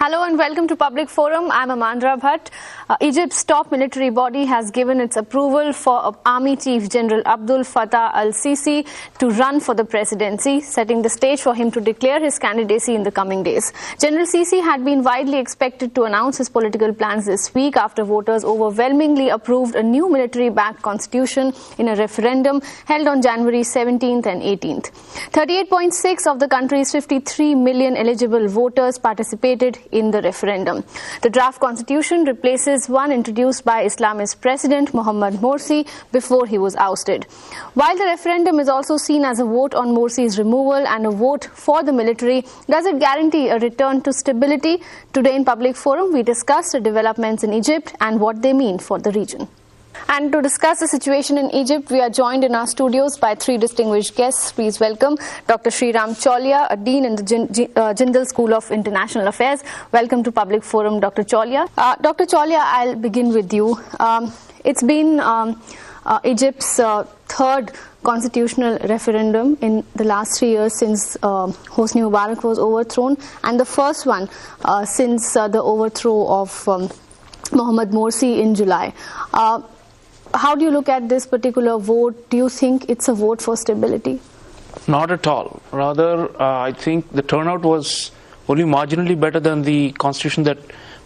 Hello and welcome to Public Forum. I'm Amandra Bhatt. Egypt's top military body has given its approval for Army Chief General Abdel Fattah al-Sisi to run for the presidency, setting the stage for him to declare his candidacy in the coming days. General Sisi had been widely expected to announce his political plans this week after voters overwhelmingly approved a new military-backed constitution in a referendum held on January 17th and 18th. 38.6 of the country's 53 million eligible voters participated in the referendum. The draft constitution replaces one introduced by Islamist President Mohamed Morsi before he was ousted. While the referendum is also seen as a vote on Morsi's removal and a vote for the military, does it guarantee a return to stability? Today in Public Forum, we discuss the developments in Egypt and what they mean for the region. And to discuss the situation in Egypt, we are joined in our studios by three distinguished guests. Please welcome Dr. Sreeram Chaulia, a Dean in the Jindal School of International Affairs. Welcome to Public Forum, Dr. Chaulia. Dr. Chaulia, I'll begin with you. It's been Egypt's third constitutional referendum in the last 3 years since Hosni Mubarak was overthrown, and the first one since the overthrow of Mohamed Morsi in July. How do you look at this particular vote? Do you think it's a vote for stability? Not at all. Rather, I think the turnout was only marginally better than the constitution that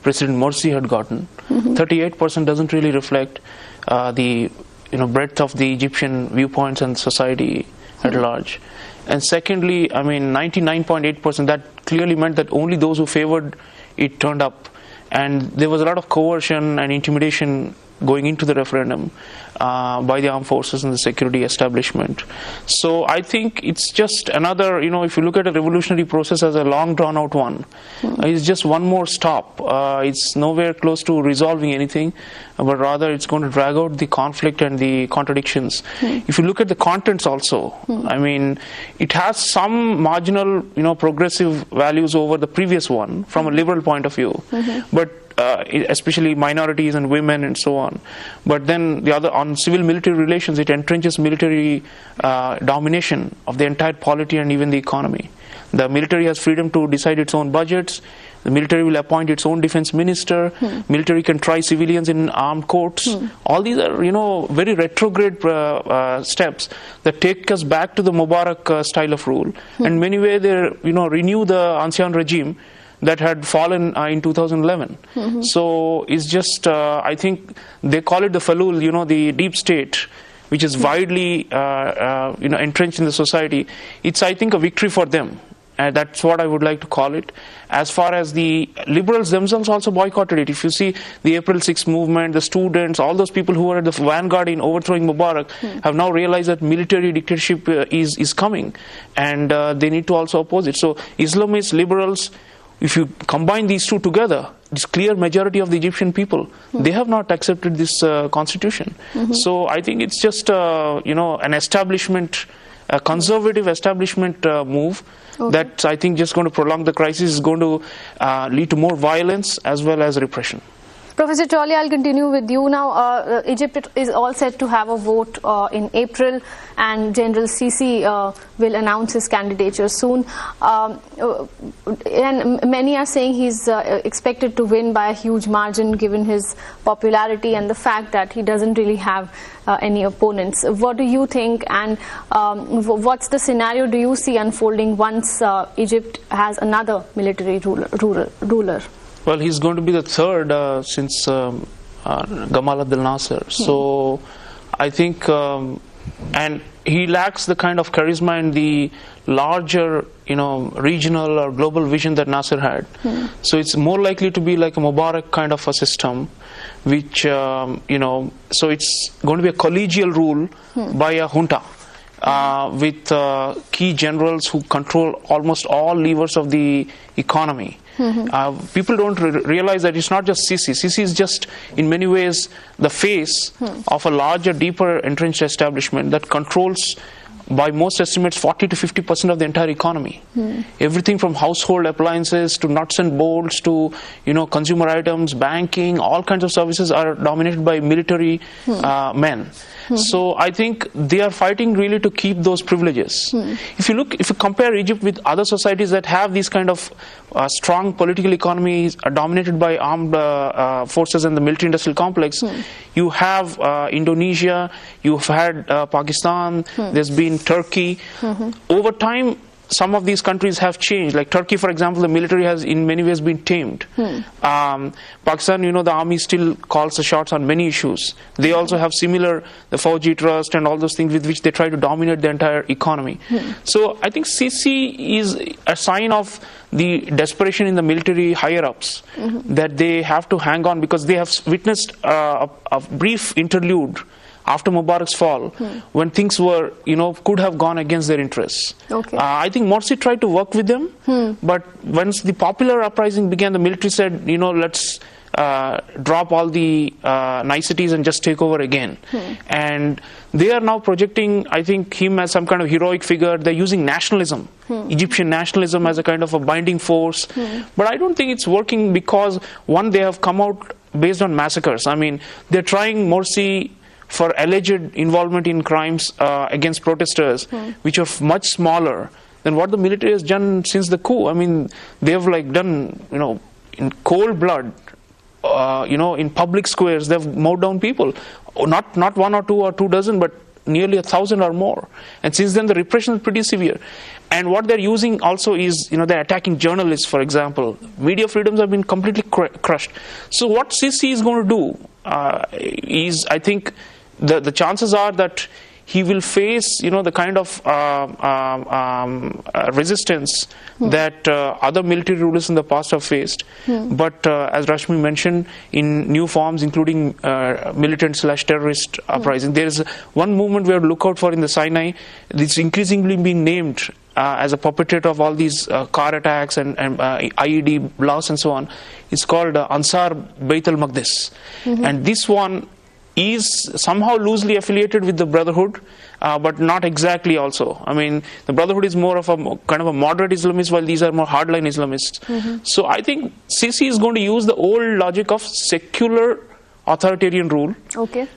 President Morsi had gotten. 38% doesn't really reflect the breadth of the Egyptian viewpoints and society at large. And secondly, I mean, 99.8%, that clearly meant that only those who favored it turned up. And there was a lot of coercion and intimidation going into the referendum by the armed forces and the security establishment. So I think it's just another, if you look at a revolutionary process as a long drawn out one, it's just one more stop. It's nowhere close to resolving anything, but rather it's going to drag out the conflict and the contradictions. If you look at the contents also, I mean, it has some marginal, progressive values over the previous one from a liberal point of view, but especially minorities and women and so on. But then the other, on civil-military relations, it entrenches military domination of the entire polity and even the economy. The military has freedom to decide its own budgets. The military will appoint its own defense minister. Military can try civilians in armed courts. All these are, very retrograde steps that take us back to the Mubarak style of rule. And in many ways, they, renew the ancien regime that had fallen in 2011. So it's just, I think they call it the falul, the deep state, which is widely, entrenched in the society. It's, I think, a victory for them. That's what I would like to call it. As far as the liberals themselves also boycotted it. If you see the April 6th movement, the students, all those people who were at the vanguard in overthrowing Mubarak have now realized that military dictatorship is coming, and they need to also oppose it. So Islamists, liberals, if you combine these two together, this clear majority of the Egyptian people, they have not accepted this constitution. So I think it's just, an establishment, a conservative establishment move that I think just going to prolong the crisis, is going to lead to more violence as well as repression. Professor Chaulia, I'll continue with you now. Egypt is all set to have a vote in April, and General Sisi will announce his candidature soon. And many are saying he's expected to win by a huge margin given his popularity and the fact that he doesn't really have any opponents. What do you think, and what's the scenario do you see unfolding once Egypt has another military ruler? Well, he's going to be the third since Gamal Abdel Nasser. So I think, and he lacks the kind of charisma and the larger, regional or global vision that Nasser had. So it's more likely to be like a Mubarak kind of a system, which, so it's going to be a collegial rule by a junta. With key generals who control almost all levers of the economy. People don't realize that it's not just Sisi. Sisi is just, in many ways, the face of a larger, deeper, entrenched establishment that controls by most estimates 40 to 50% of the entire economy. Everything from household appliances to nuts and bolts to consumer items, banking, all kinds of services are dominated by military men. So I think they are fighting really to keep those privileges. If you compare Egypt with other societies that have these kind of strong political economies dominated by armed forces and the military industrial complex, you have Indonesia, you've had Pakistan, there's been Turkey. Over time, some of these countries have changed. Like Turkey, for example, the military has in many ways been tamed. Pakistan, the army still calls the shots on many issues. They also have similar, the Fauji Trust and all those things with which they try to dominate the entire economy. So I think Sisi is a sign of the desperation in the military higher-ups, that they have to hang on because they have witnessed a brief interlude after Mubarak's fall, when things were, could have gone against their interests. I think Morsi tried to work with them, but once the popular uprising began, the military said, let's drop all the niceties and just take over again. And they are now projecting, I think, him as some kind of heroic figure. They're using nationalism, Egyptian nationalism as a kind of a binding force. But I don't think it's working because, one, they have come out based on massacres. I mean, they're trying Morsi for alleged involvement in crimes against protesters, which are much smaller than what the military has done since the coup. I mean, they have done, in cold blood, in public squares, they've mowed down people. Not 1 or 2 or 2 dozen, but nearly 1,000 or more. And since then, the repression is pretty severe. And what they're using also is, they're attacking journalists, for example. Media freedoms have been completely crushed. So what Sisi is going to do is, I think, the chances are that he will face, the kind of resistance that other military rulers in the past have faced. But as Rashmi mentioned, in new forms, including militant/terrorist uprising. There is one movement we have to look out for in the Sinai. It's increasingly being named as a perpetrator of all these car attacks and IED blasts and so on. It's called Ansar Beit al-Maqdis. And this one is somehow loosely affiliated with the Brotherhood, but not exactly also. I mean, the Brotherhood is more of a kind of a moderate Islamist, while these are more hardline Islamists. So I think Sisi is going to use the old logic of secular authoritarian rule,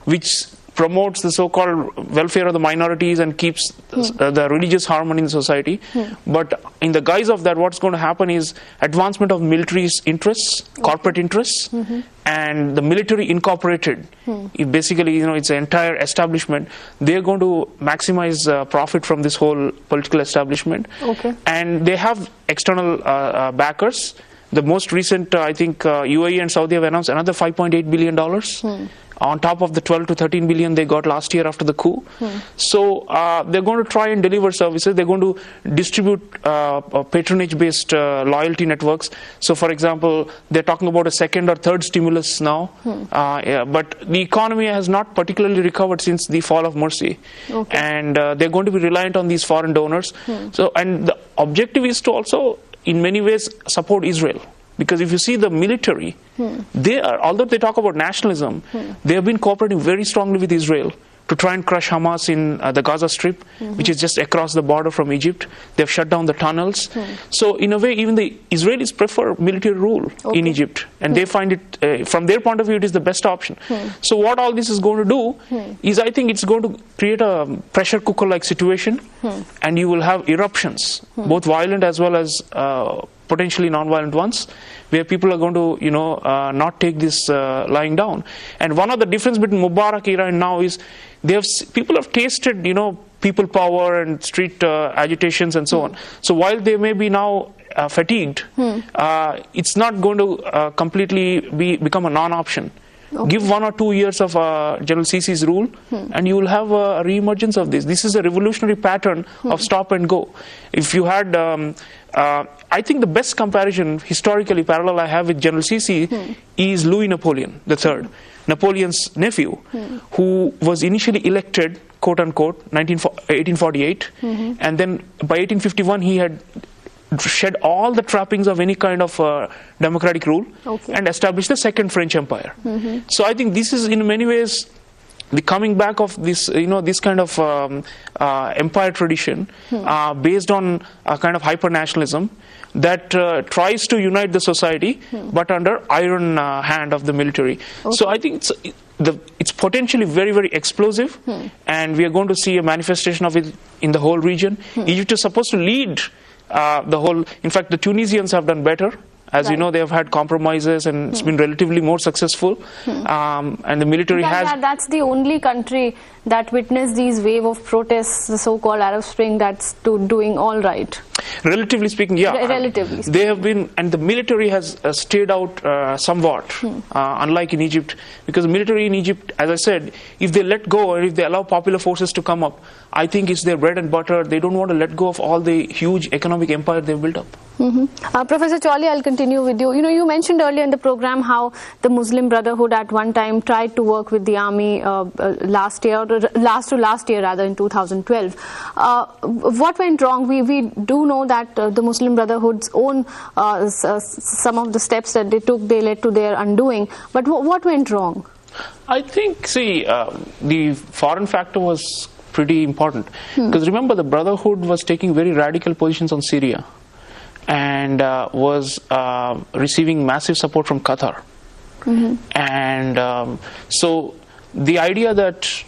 which promotes the so-called welfare of the minorities and keeps the religious harmony in the society. But in the guise of that, what's going to happen is advancement of military interests, corporate interests, and the military incorporated. Basically, it's an entire establishment. They're going to maximize profit from this whole political establishment. And they have external backers. The most recent, I think, UAE and Saudi have announced another $5.8 billion. On top of the 12 to 13 billion they got last year after the coup. So they're going to try and deliver services. They're going to distribute patronage-based loyalty networks. So, for example, they're talking about a second or third stimulus now. But the economy has not particularly recovered since the fall of Morsi. And they're going to be reliant on these foreign donors. So, and the objective is to also, in many ways, support Israel. Because if you see the military, they are, although they talk about nationalism, they have been cooperating very strongly with Israel to try and crush Hamas in the Gaza Strip, which is just across the border from Egypt. They've shut down the tunnels. So in a way, even the Israelis prefer military rule in Egypt, and they find it, from their point of view, it is the best option. So what all this is going to do is, I think it's going to create a pressure cooker-like situation, and you will have eruptions, both violent as well as potentially non-violent ones, where people are going to, not take this lying down. And one of the difference between Mubarak era and now is people have tasted, people power and street agitations and so on. So while they may be now fatigued, it's not going to completely become a non-option. Give 1 or 2 years of General Sisi's rule, and you will have a re-emergence of this. This is a revolutionary pattern of stop and go. If you had, I think the best comparison, historically parallel I have with General Sisi is Louis Napoleon III, Napoleon's nephew, who was initially elected, quote-unquote, 1848, and then by 1851 he had shed all the trappings of any kind of democratic rule and established the Second French Empire. So I think this is in many ways the coming back of this, this kind of empire tradition based on a kind of hyper-nationalism that tries to unite the society, but under iron hand of the military. Okay. So I think it's potentially very, very explosive, and we are going to see a manifestation of it in the whole region. Egypt is supposed to lead the whole. In fact, the Tunisians have done better. As you know, they have had compromises, and it's been relatively more successful. And the military has. That's the only country that witnessed these wave of protests, the so-called Arab Spring, that's doing all right. Relatively speaking, yeah. Relatively speaking. They have been, and the military has stayed out somewhat, unlike in Egypt, because the military in Egypt, as I said, if they let go or if they allow popular forces to come up, I think it's their bread and butter. They don't want to let go of all the huge economic empire they've built up. Professor Chaulia, I'll continue with you. You mentioned earlier in the program how the Muslim Brotherhood at one time tried to work with the army last year, rather, in 2012. What went wrong? We do know that the Muslim Brotherhood's own, some of the steps that they took, they led to their undoing. But what went wrong? I think, the foreign factor was pretty important. Because remember, the Brotherhood was taking very radical positions on Syria, and was receiving massive support from Qatar. And so the idea that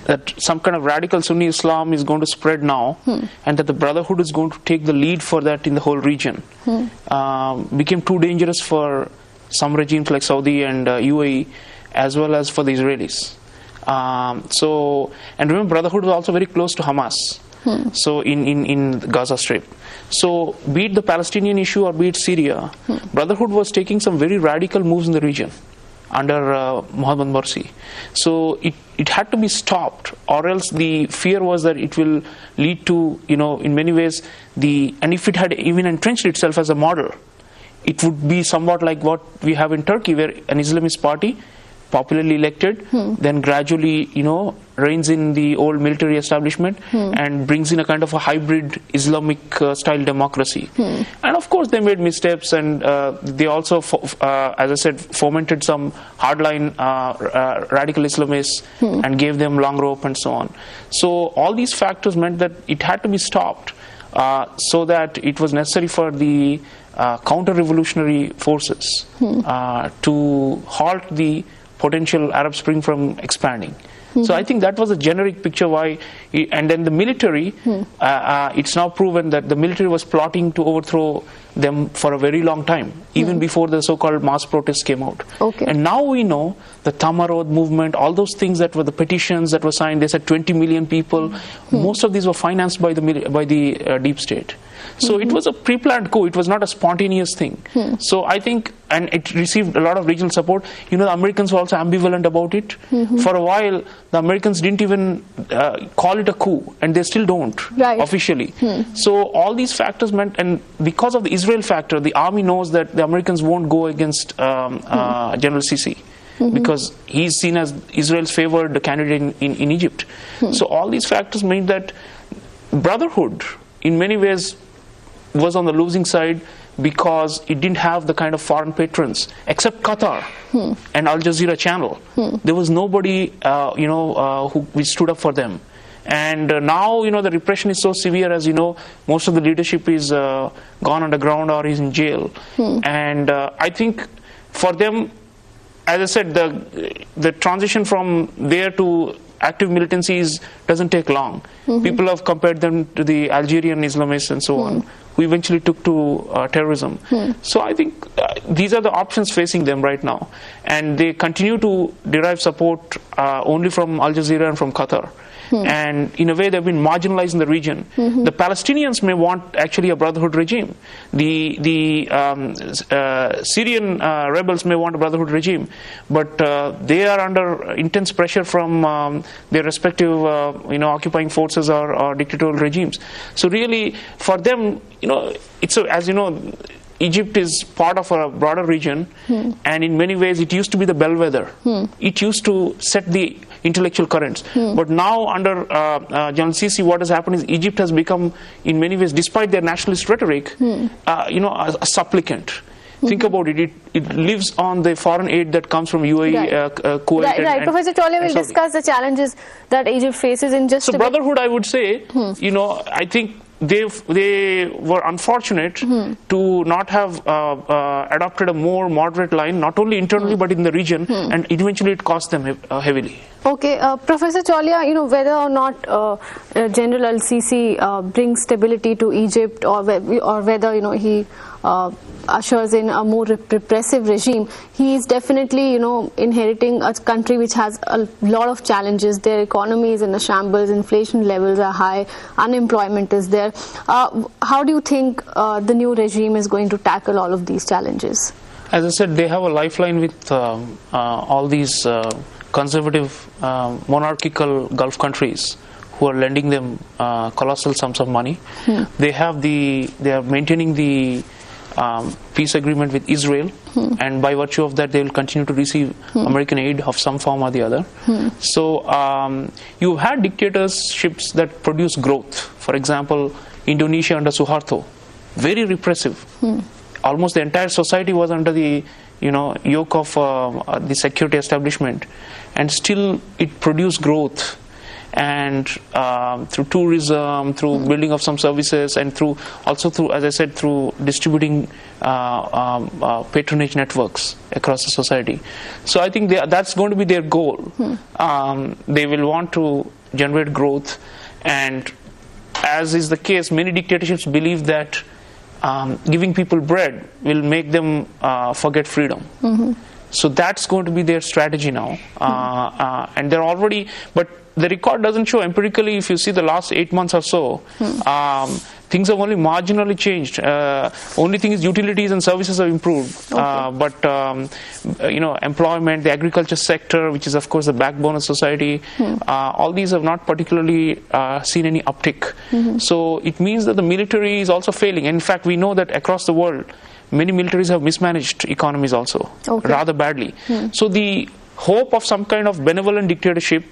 that some kind of radical Sunni Islam is going to spread now, and that the Brotherhood is going to take the lead for that in the whole region, became too dangerous for some regimes like Saudi and UAE, as well as for the Israelis. And remember, Brotherhood was also very close to Hamas. So in Gaza Strip. So be it the Palestinian issue or be it Syria, Brotherhood was taking some very radical moves in the region under Mohammed Morsi. So it had to be stopped, or else the fear was that it will lead to, in many ways, and if it had even entrenched itself as a model, it would be somewhat like what we have in Turkey, where an Islamist party, popularly elected, then gradually, reigns in the old military establishment and brings in a kind of a hybrid Islamic style democracy. And of course they made missteps, and they also, as I said, fomented some hardline radical Islamists and gave them long rope and so on. So all these factors meant that it had to be stopped, so that it was necessary for the counter-revolutionary forces to halt the potential Arab Spring from expanding. So I think that was a generic picture why, and then the military, it's now proven that the military was plotting to overthrow them for a very long time, even before the so-called mass protests came out. And now we know the Tamarod movement, all those things that were the petitions that were signed, they said 20 million people, most of these were financed by the deep state. So it was a pre-planned coup, it was not a spontaneous thing. So I think, and it received a lot of regional support. The Americans were also ambivalent about it. For a while, the Americans didn't even call it a coup, and they still don't officially. So all these factors meant, and because of the Israel factor, the army knows that the Americans won't go against General Sisi, because he's seen as Israel's favored candidate in Egypt. So all these factors meant that Brotherhood, in many ways, was on the losing side, because it didn't have the kind of foreign patrons except Qatar and Al Jazeera channel. There was nobody who stood up for them. And now the repression is so severe, as most of the leadership is gone underground or is in jail. And I think for them, as I said, the transition from there to active militancies doesn't take long. People have compared them to the Algerian Islamists and so on, who eventually took to terrorism. So I think these are the options facing them right now, and they continue to derive support only from Al Jazeera and from Qatar. And in a way they've been marginalized in the region. The Palestinians may want actually a Brotherhood regime. The Syrian rebels may want a Brotherhood regime, but they are under intense pressure from their respective occupying forces or dictatorial regimes. So really for them, it's as Egypt is part of a broader region, and in many ways it used to be the bellwether. It used to set the intellectual currents. But now under General Sisi, what has happened is Egypt has become, in many ways, despite their nationalist rhetoric, a supplicant. Think about it. It lives on the foreign aid that comes from UAE, Kuwait. Right. Professor Chaulia will discuss the challenges that Egypt faces in just a bit. Brotherhood, I would say, I think they were unfortunate to not have adopted a more moderate line, not only internally but in the region, and eventually it cost them heavily. Okay, Professor Chaulia, whether or not General al-Sisi brings stability to Egypt, or whether he ushers in a more repressive regime, he is definitely inheriting a country which has a lot of challenges. Their economy is in a shambles, inflation levels are high, unemployment is there. How do you think the new regime is going to tackle all of these challenges? As I said, they have a lifeline with all these conservative monarchical Gulf countries who are lending them colossal sums of money. They are maintaining the peace agreement with Israel, and by virtue of that they will continue to receive American aid of some form or the other. So you've had dictatorships that produce growth. For example, Indonesia under Suharto, very repressive. Almost the entire society was under the yoke of the security establishment, and still it produced growth, and through tourism, through building of some services, and also through, as I said, through distributing patronage networks across the society. So I think that's going to be their goal. They will want to generate growth, and as is the case, many dictatorships believe that giving people bread will make them forget freedom. So that's going to be their strategy now, and they're already, but the record doesn't show empirically. If you see the last 8 months or so, things have only marginally changed. Only thing is utilities and services have improved, but employment, the agriculture sector, which is of course the backbone of society, all these have not particularly seen any uptick. So it means that the military is also failing. In fact, we know that across the world, many militaries have mismanaged economies also, rather badly. So the hope of some kind of benevolent dictatorship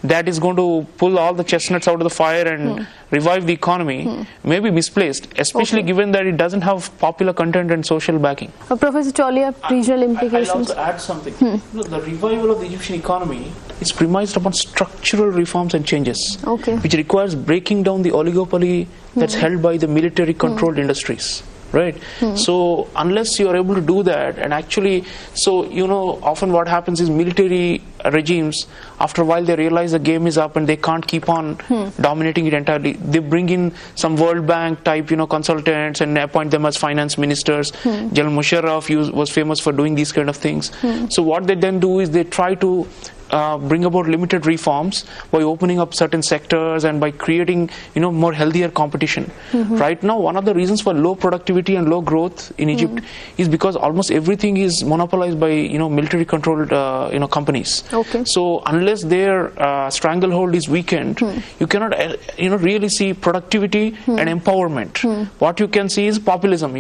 that is going to pull all the chestnuts out of the fire and revive the economy may be misplaced, especially given that it doesn't have popular content and social backing. Professor Chaulia, regional implications. I'll also add something. The revival of the Egyptian economy is premised upon structural reforms and changes, which requires breaking down the oligopoly that's held by the military controlled industries. Right. So unless you are able to do that, and actually, often what happens is military regimes, after a while they realize the game is up and they can't keep on dominating it entirely. They bring in some World Bank type consultants and appoint them as finance ministers. General Musharraf was famous for doing these kind of things. So what they then do is they try to bring about limited reforms by opening up certain sectors and by creating more healthier competition. Right now, one of the reasons for low productivity and low growth in Egypt is because almost everything is monopolized by military controlled companies. So unless their stranglehold is weakened, you cannot really see productivity and empowerment. What you can see is populism.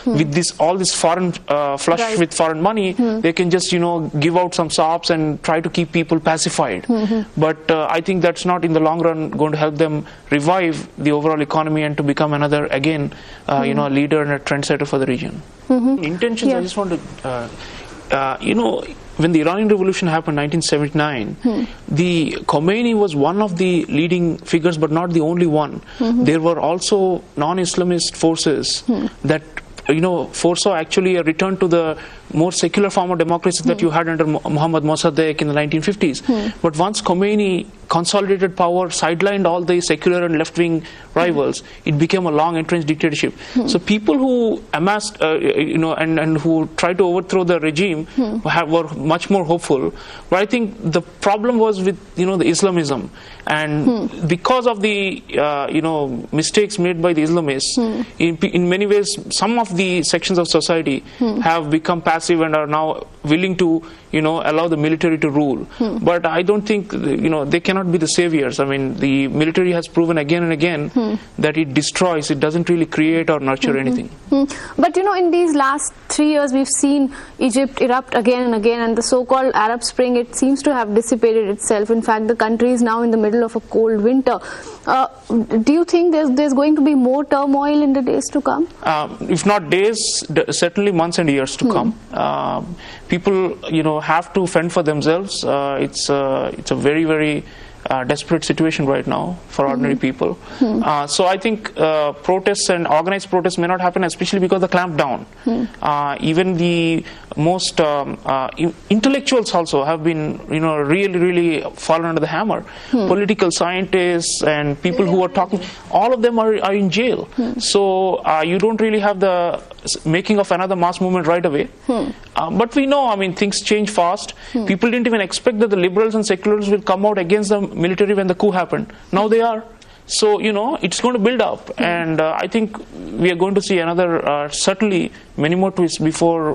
With all this foreign flush with foreign money, they can just give out some sops and try to keep people pacified. But I think that's not in the long run going to help them revive the overall economy and to become another, again, a leader and a trendsetter for the region. Intentions, I just want to, when the Iranian Revolution happened in 1979, the Khomeini was one of the leading figures, but not the only one. There were also non-Islamist forces that foresaw actually a return to the more secular form of democracy that you had under Muhammad Mossadegh in the 1950s. But once Khomeini consolidated power, sidelined all the secular and left-wing rivals, it became a long entrenched dictatorship. So people who amassed, and who tried to overthrow the regime were much more hopeful. But I think the problem was with, the Islamism. And because of the, mistakes made by the Islamists, in many ways, some of the sections of society have become passive and are now willing to, allow the military to rule. But I don't think, they cannot be the saviors. I mean, the military has proven again and again that it destroys, it doesn't really create or nurture anything. But you know, in these last 3 years, we've seen Egypt erupt again and again, and the so-called Arab Spring, it seems to have dissipated itself. In fact, the country is now in the middle of a cold winter. Do you think there's going to be more turmoil in the days to come? If not days, certainly months and years to come. People, have to fend for themselves. It's a very, very desperate situation right now for ordinary people. So I think protests and organized protests may not happen, especially because of the clampdown. Even the most intellectuals also have been, really fallen under the hammer. Political scientists and people who are talking, all of them are in jail. So you don't really have the making of another mass movement right away. But we know, things change fast. People didn't even expect that the liberals and seculars will come out against the military when the coup happened. Now they are. So, it's going to build up. And I think we are going to see another, certainly many more twists before,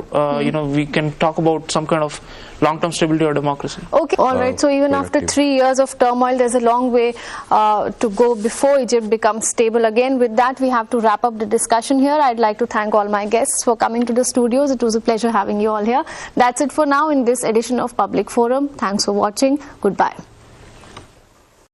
we can talk about some kind of long-term stability or democracy. Okay, all right. So even after 3 years of turmoil, there's a long way to go before Egypt becomes stable again. With that, we have to wrap up the discussion here. I'd like to thank all my guests for coming to the studios. It was a pleasure having you all here. That's it for now in this edition of Public Forum. Thanks for watching. Goodbye.